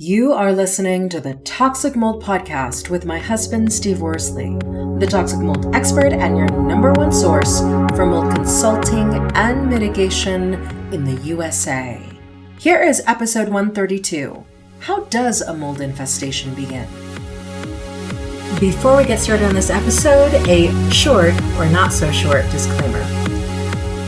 You are listening to the Toxic Mold Podcast with my husband, Steve Worsley, the toxic mold expert and your number one source for mold consulting and mitigation in the USA. Here is episode 132. How does a mold infestation begin? Before we get started on this episode, a short or not so short disclaimer.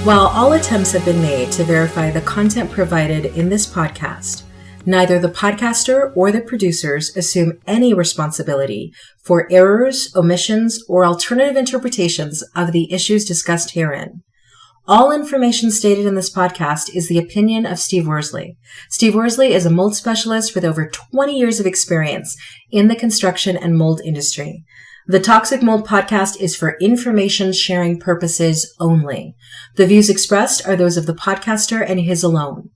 While all attempts have been made to verify the content provided in this podcast, neither the podcaster or the producers assume any responsibility for errors, omissions, or alternative interpretations of the issues discussed herein. All information stated in this podcast is the opinion of Steve Worsley. Steve Worsley is a mold specialist with over 20 years of experience in the construction and mold industry. The Toxic Mold Podcast is for information sharing purposes only. The views expressed are those of the podcaster and his alone.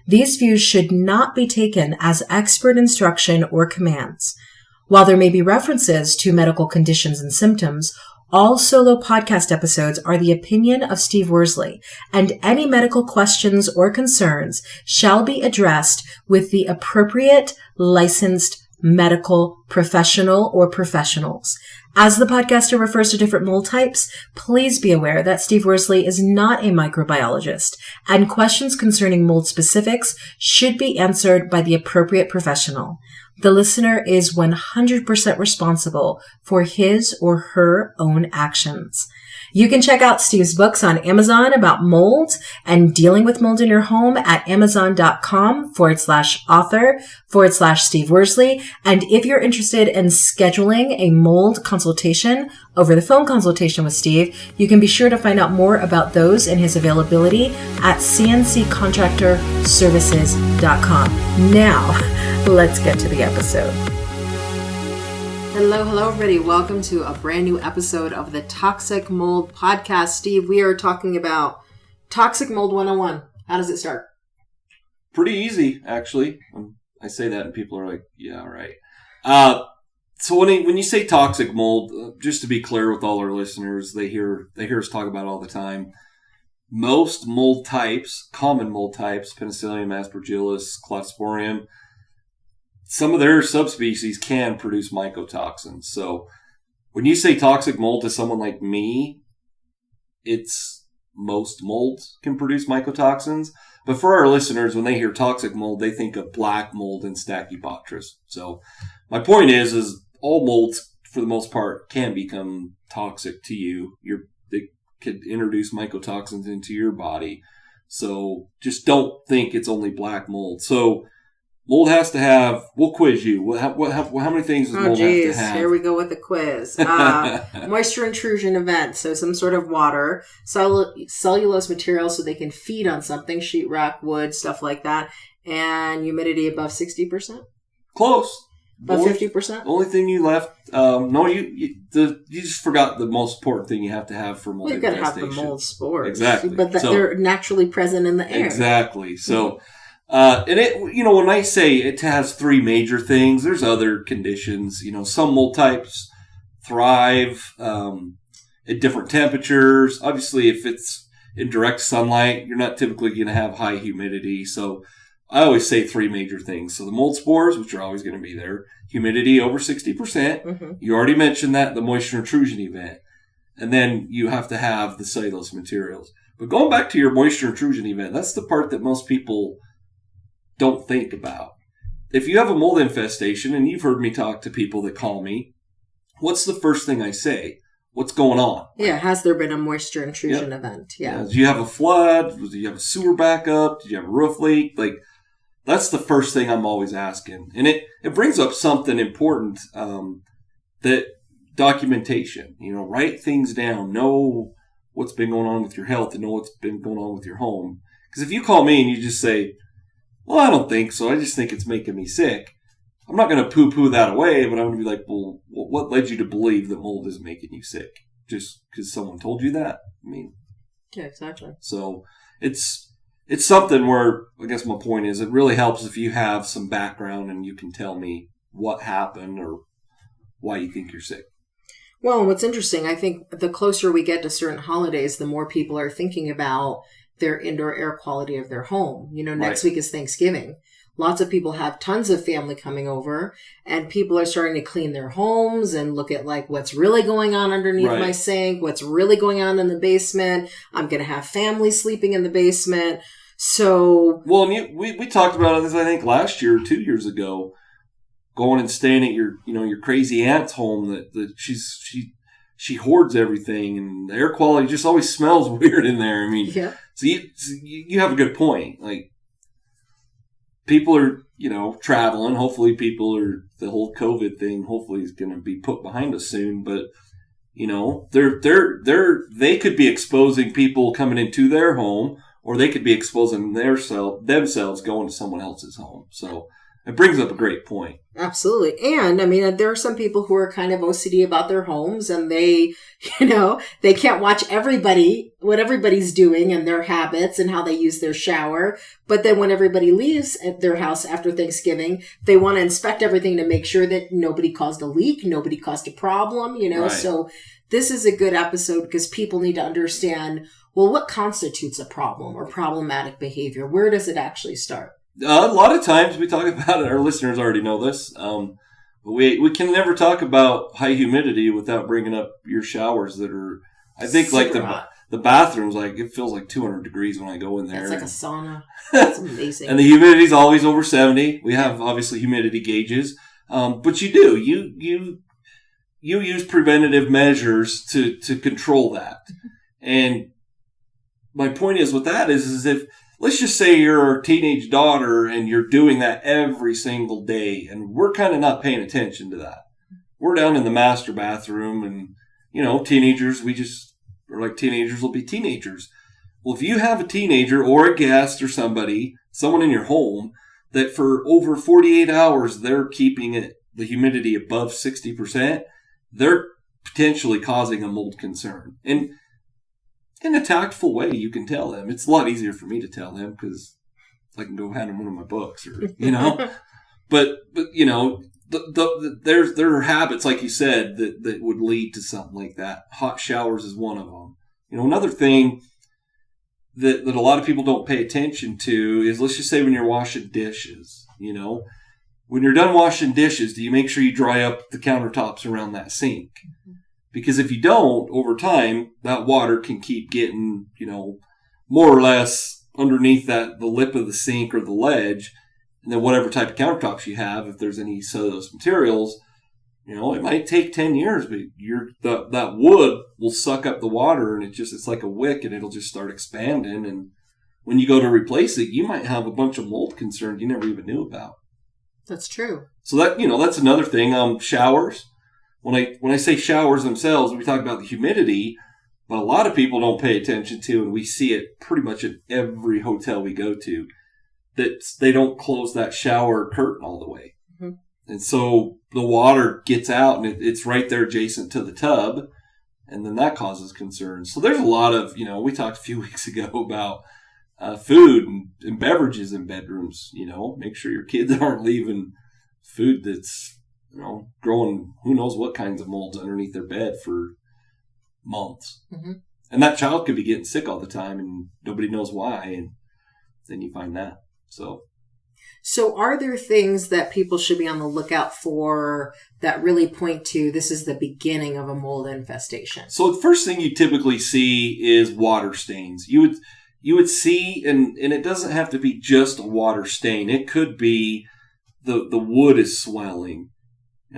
These views should not be taken as expert instruction or commands. While there may be references to medical conditions and symptoms, all solo podcast episodes are the opinion of Steve Worsley, and any medical questions or concerns shall be addressed with the appropriate licensed medical professional or professionals. As the podcaster refers to different mold types, please be aware that Steve Worsley is not a microbiologist, and questions concerning mold specifics should be answered by the appropriate professional. The listener is 100% responsible for his or her own actions. You can check out Steve's books on Amazon about mold and dealing with mold in your home at amazon.com/author/Steve Worsley. And if you're interested in scheduling a mold consultation, over the phone consultation with Steve, you can be sure to find out more about those and his availability at cnccontractorservices.com. Now, let's get to the episode. Hello, everybody. Welcome to a brand new episode of the Toxic Mold Podcast. Steve, we are talking about Toxic Mold 101. How does it start? Pretty easy, actually. I say that and people are like, yeah, right. So when you say toxic mold, just to be clear with all our listeners, they hear us talk about it all the time. Most mold types, common mold types, Penicillium, Aspergillus, Cladosporium, some of their subspecies can produce mycotoxins. So when you say toxic mold to someone like me, it's most molds can produce mycotoxins. But for our listeners, when they hear toxic mold, they think of black mold and Stachybotrys. So my point is all molds, for the most part, can become toxic to you. They could introduce mycotoxins into your body. So just don't think it's only black mold. So mold has to have, we'll quiz you. How many things does mold have to have? Here we go with the quiz. Moisture intrusion event. So some sort of water, cellulose material so they can feed on something, sheetrock, wood, stuff like that. And humidity above 60%? Close. About 50%? Only thing you left, you just forgot the most important thing you have to have for mold infestation. You've got to have the mold spores. Exactly. But they're naturally present in the air. Exactly. So... and it, when I say it has three major things, there's other conditions. Some mold types thrive at different temperatures. Obviously, if it's in direct sunlight, you're not typically going to have high humidity. So I always say three major things. So the mold spores, which are always going to be there, humidity over 60%. Mm-hmm. You already mentioned that, the moisture intrusion event. And then you have to have the cellulose materials. But going back to your moisture intrusion event, that's the part that most people don't think about. If you have a mold infestation, and you've heard me talk to people that call me, what's the first thing I say? What's going on? Yeah, has there been a moisture intrusion event? Yeah. Did you have a flood? Did you have a sewer backup? Did you have a roof leak? That's the first thing I'm always asking. And it brings up something important, that documentation, write things down, know what's been going on with your health, and know what's been going on with your home. Because if you call me and you just say, well, I don't think so, I just think it's making me sick, I'm not going to poo-poo that away, but I'm going to be like, well, what led you to believe that mold is making you sick? Just because someone told you that? Yeah, exactly. So it's something where, I guess my point is, it really helps if you have some background and you can tell me what happened or why you think you're sick. Well, what's interesting, I think the closer we get to certain holidays, the more people are thinking about their indoor air quality of their home. Next week is Thanksgiving. lots of people have tons of family coming over, and people are starting to clean their homes and look at like what's really going on underneath my sink, what's really going on in the basement. I'm going to have family sleeping in the basement. So, well, and we talked about this, I think, last year or 2 years ago, going and staying at your crazy aunt's home that she hoards everything, and the air quality just always smells weird in there. I mean, so you have a good point. Like, people are, traveling. Hopefully the whole COVID thing hopefully is going to be put behind us soon, but they could be exposing people coming into their home, or they could be exposing themselves going to someone else's home. So it brings up a great point. Absolutely. And I mean, there are some people who are kind of OCD about their homes, and they can't watch what everybody's doing and their habits and how they use their shower. But then when everybody leaves at their house after Thanksgiving, they want to inspect everything to make sure that nobody caused a leak, nobody caused a problem, Right. So this is a good episode because people need to understand, well, what constitutes a problem or problematic behavior? Where does it actually start? A lot of times we talk about it. Our listeners already know this. But we can never talk about high humidity without bringing up your showers that are, I think, super like hot. The bathrooms, like it feels like 200 degrees when I go in there. It's like a sauna. It's amazing. And the humidity is always over 70. We have obviously humidity gauges, but you use preventative measures to control that. And my point is with that is if, let's just say you're a teenage daughter and you're doing that every single day, and we're kind of not paying attention to that. We're down in the master bathroom, and, teenagers, teenagers will be teenagers. Well, if you have a teenager or a guest or someone in your home that for over 48 hours, they're keeping the humidity above 60%, they're potentially causing a mold concern. And in a tactful way, you can tell them. It's a lot easier for me to tell them because I can go hand them one of my books, or But there are habits, like you said, that would lead to something like that. Hot showers is one of them. Another thing that a lot of people don't pay attention to is, let's just say when you're washing dishes, when you're done washing dishes, do you make sure you dry up the countertops around that sink? Because if you don't, over time, that water can keep getting, more or less underneath the lip of the sink or the ledge. And then whatever type of countertops you have, if there's any cellulose materials, it might take 10 years, but that wood will suck up the water, and it's like a wick, and it'll just start expanding. And when you go to replace it, you might have a bunch of mold concerns you never even knew about. That's true. So that's another thing. Showers. When I say showers themselves, we talk about the humidity, but a lot of people don't pay attention to, and we see it pretty much at every hotel we go to, that they don't close that shower curtain all the way. Mm-hmm. And so the water gets out, and it's right there adjacent to the tub, and then that causes concerns. So there's a lot of, we talked a few weeks ago about food and beverages in bedrooms. Make sure your kids aren't leaving food that's growing who knows what kinds of molds underneath their bed for months. Mm-hmm. And that child could be getting sick all the time, and nobody knows why. And then you find that. So are there things that people should be on the lookout for that really point to this is the beginning of a mold infestation? So the first thing you typically see is water stains. You would see, and it doesn't have to be just a water stain. It could be the wood is swelling.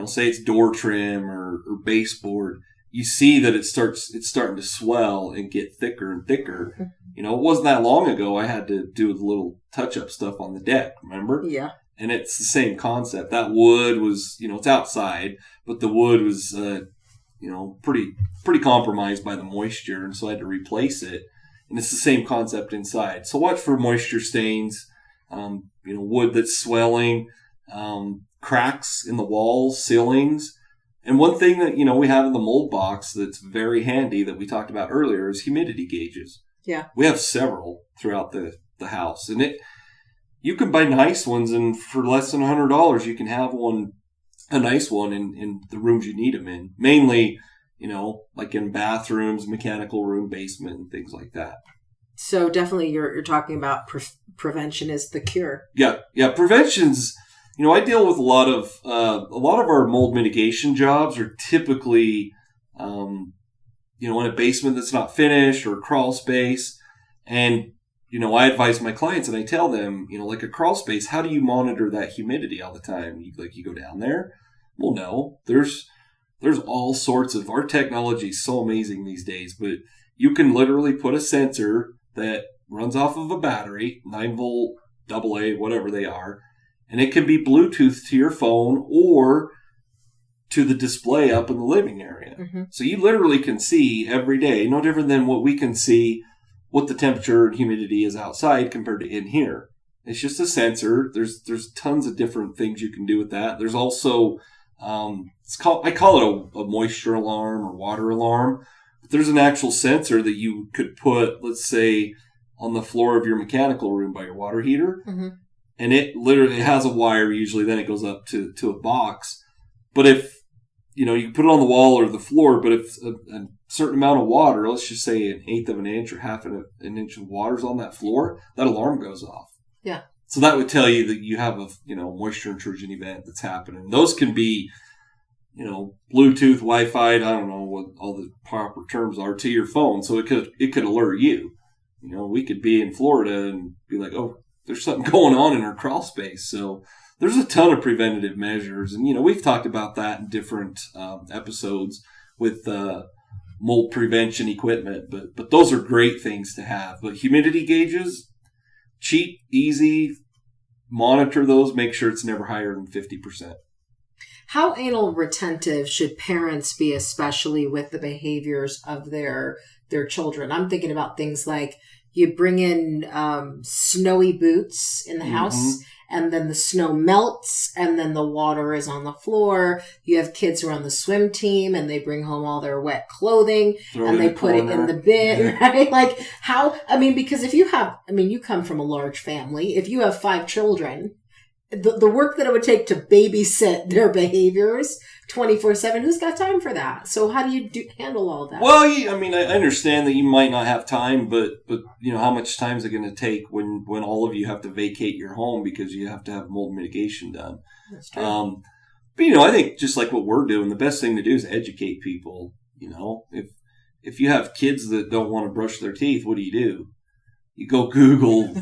Say it's door trim or baseboard. You see that it's starting to swell and get thicker and thicker. Mm-hmm. It wasn't that long ago I had to do the little touch-up stuff on the deck, remember? Yeah. And it's the same concept. That wood was, it's outside, but the wood was, pretty compromised by the moisture, and so I had to replace it. And it's the same concept inside. So watch for moisture stains, wood that's swelling, cracks in the walls, ceilings. And one thing that, we have in the mold box that's very handy that we talked about earlier is humidity gauges. Yeah. We have several throughout the house. And you can buy nice ones, and for less than $100, you can have a nice one in the rooms you need them in. Mainly, like in bathrooms, mechanical room, basement, and things like that. So definitely you're talking about prevention is the cure. Yeah. Prevention's, I deal with a lot of our mold mitigation jobs are typically, in a basement that's not finished or a crawl space. And, I advise my clients and I tell them, like a crawl space, how do you monitor that humidity all the time? You go down there? Well, no, there's all sorts of, our technology is so amazing these days, but you can literally put a sensor that runs off of a battery, 9-volt, AA, whatever they are, and it can be Bluetooth to your phone or to the display up in the living area. Mm-hmm. So you literally can see every day, no different than what we can see what the temperature and humidity is outside compared to in here. It's just a sensor. There's tons of different things you can do with that. There's also, I call it a moisture alarm or water alarm. There's an actual sensor that you could put, let's say, on the floor of your mechanical room by your water heater. Mm-hmm. And it literally has a wire usually, then it goes up to a box. But if, you can put it on the wall or the floor, but if a certain amount of water, let's just say 1/8 of an inch or half an inch of water's on that floor, that alarm goes off. Yeah. So that would tell you that you have a, moisture intrusion event that's happening. Those can be, Bluetooth, Wi-Fi, I don't know what all the proper terms are, to your phone. So it could alert you. We could be in Florida and be like, oh, there's something going on in our crawl space. So there's a ton of preventative measures. And, we've talked about that in different episodes with mold prevention equipment. But those are great things to have. But humidity gauges, cheap, easy, monitor those, make sure it's never higher than 50%. How anal retentive should parents be, especially with the behaviors of their children? I'm thinking about things like you bring in snowy boots in the house, and then the snow melts, and then the water is on the floor. You have kids who are on the swim team, and they bring home all their wet clothing, and they put it in the bin, right? Like because if you have, you come from a large family. If you have 5 children, the work that it would take to babysit their behaviors 24/7, who's got time for that? So how do you handle all that? Well, I understand that you might not have time, but how much time is it going to take when all of you have to vacate your home because you have to have mold mitigation done? That's true. But I think just like what we're doing, the best thing to do is educate people. If you have kids that don't want to brush their teeth, what do? You go Google,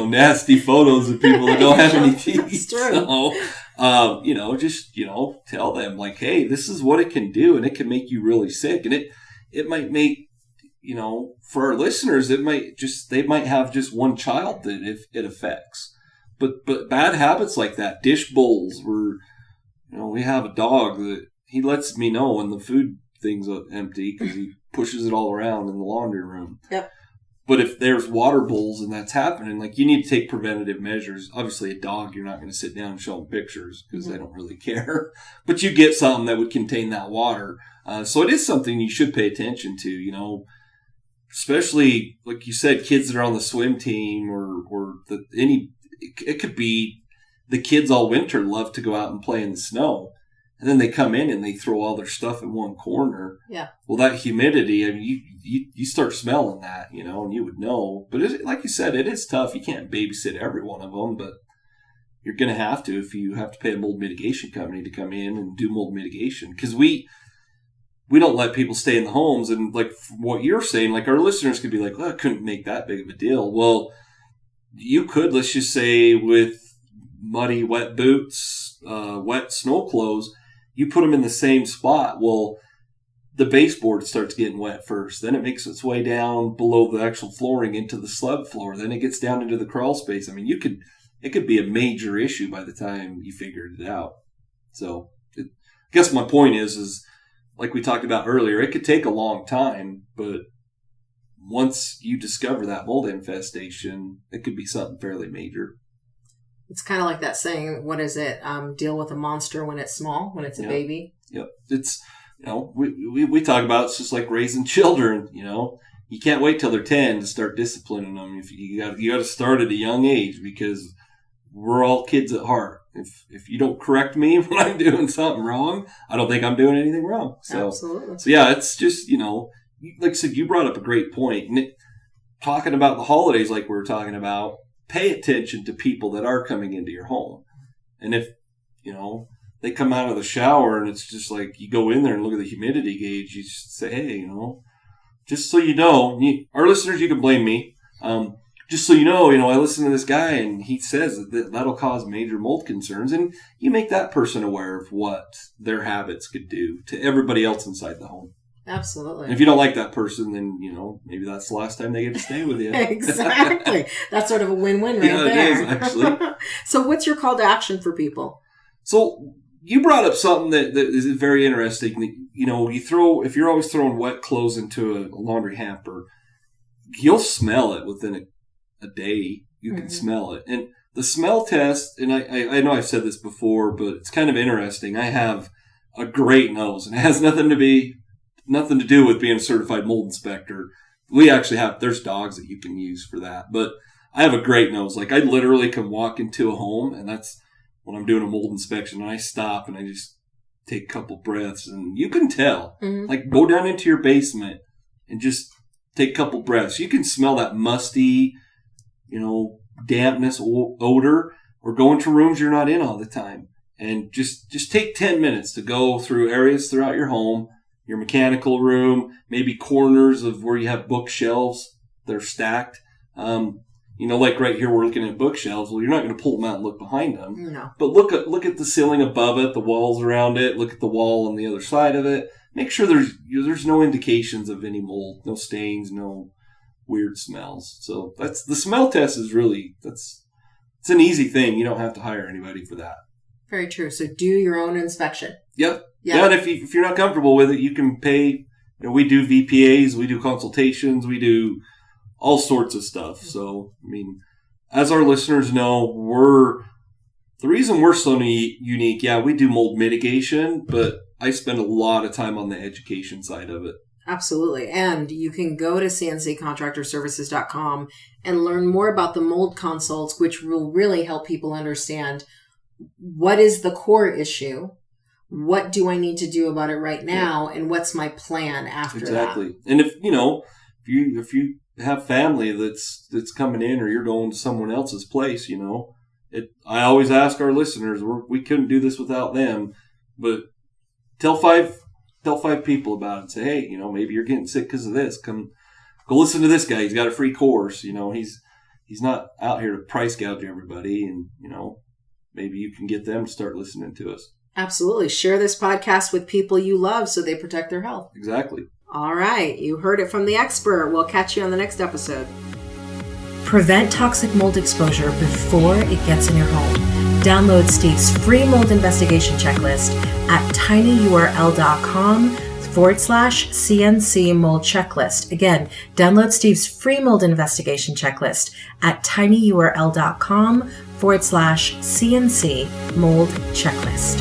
nasty photos of people that don't have any teeth. That's true. So, just, tell them like, hey, this is what it can do, and it can make you really sick. And it might make, for our listeners, they might have just one child that it affects. But bad habits like that, dish bowls, we have a dog that he lets me know when the food thing's empty because he pushes it all around in the laundry room. Yep. But if there's water bowls and that's happening, like you need to take preventative measures. Obviously, a dog, you're not going to sit down and show them pictures because they don't really care. But you get something that would contain that water. So it is something you should pay attention to, especially, like you said, kids that are on the swim team it could be the kids all winter love to go out and play in the snow. And then they come in and they throw all their stuff in one corner. Yeah. Well, that humidity, you start smelling that, and you would know. But like you said, it is tough. You can't babysit every one of them, but you're going to have to if you have to pay a mold mitigation company to come in and do mold mitigation. Because we don't let people stay in the homes. And like what you're saying, like our listeners could be like, well, I couldn't make that big of a deal. Well, you could, let's just say with muddy, wet boots, wet snow clothes, you put them in the same spot. Well, the baseboard starts getting wet first. Then it makes its way down below the actual flooring into the slab floor. Then it gets down into the crawl space. It could be a major issue by the time you figured it out. So I guess my point is like we talked about earlier, it could take a long time, but once you discover that mold infestation, it could be something fairly major. It's kind of like that saying, what is it? Deal with a monster when it's small, when it's a baby. Yep. It's, we talk about it's just like raising children, You can't wait till they're 10 to start disciplining them. You got to start at a young age because we're all kids at heart. If you don't correct me when I'm doing something wrong, I don't think I'm doing anything wrong. So, absolutely. So yeah, it's just, like I said, you brought up a great point. And talking about the holidays like we were talking about, pay attention to people that are coming into your home. And if, they come out of the shower and it's just like you go in there and look at the humidity gauge, you just say, hey, just so you know, our listeners, you can blame me. Just so you know, I listen to this guy and he says that'll cause major mold concerns. And you make that person aware of what their habits could do to everybody else inside the home. Absolutely. And if you don't like that person, then, maybe that's the last time they get to stay with you. Exactly. That's sort of a win-win right there. Yeah, it is, actually. So what's your call to action for people? So you brought up something that is very interesting. If you're always throwing wet clothes into a laundry hamper, you'll smell it within a day. You can smell it. And the smell test, and I know I've said this before, but it's kind of interesting. I have a great nose, and it has nothing to do with being a certified mold inspector. We actually there's dogs that you can use for that. But I have a great nose. Like I literally can walk into a home, and that's when I'm doing a mold inspection, and I stop and I just take a couple breaths, and you can tell. Like go down into your basement and just take a couple breaths. You can smell that musty, dampness odor, or go into rooms you're not in all the time. And just take 10 minutes to go through areas throughout your home, your mechanical room, maybe corners of where you have bookshelves that are stacked. Like right here, we're looking at bookshelves. Well, you're not going to pull them out and look behind them. No. But look at the ceiling above it, the walls around it. Look at the wall on the other side of it. Make sure there's no indications of any mold, no stains, no weird smells. So that's the smell test is really it's an easy thing. You don't have to hire anybody for that. Very true. So do your own inspection. Yep. Yeah, and if you're not comfortable with it, you can pay. We do VPAs, we do consultations, we do all sorts of stuff. So, as our listeners know, the reason we're so unique, we do mold mitigation, but I spend a lot of time on the education side of it. Absolutely. And you can go to cnccontractorservices.com and learn more about the mold consults, which will really help people understand what is the core issue, what do I need to do about it right now, and what's my plan after that. Exactly. And if you have family that's coming in, or you're going to someone else's place, I always ask our listeners, we couldn't do this without them, but tell five people about it and say, hey, maybe you're getting sick because of this. Go listen to this guy. He's got a free course. He's not out here to price gouge everybody, and maybe you can get them to start listening to us. Absolutely. Share this podcast with people you love so they protect their health. Exactly. All right. You heard it from the expert. We'll catch you on the next episode. Prevent toxic mold exposure before it gets in your home. Download Steve's free mold investigation checklist at tinyurl.com/CNC mold checklist. Again, download Steve's free mold investigation checklist at tinyurl.com/CNC mold checklist.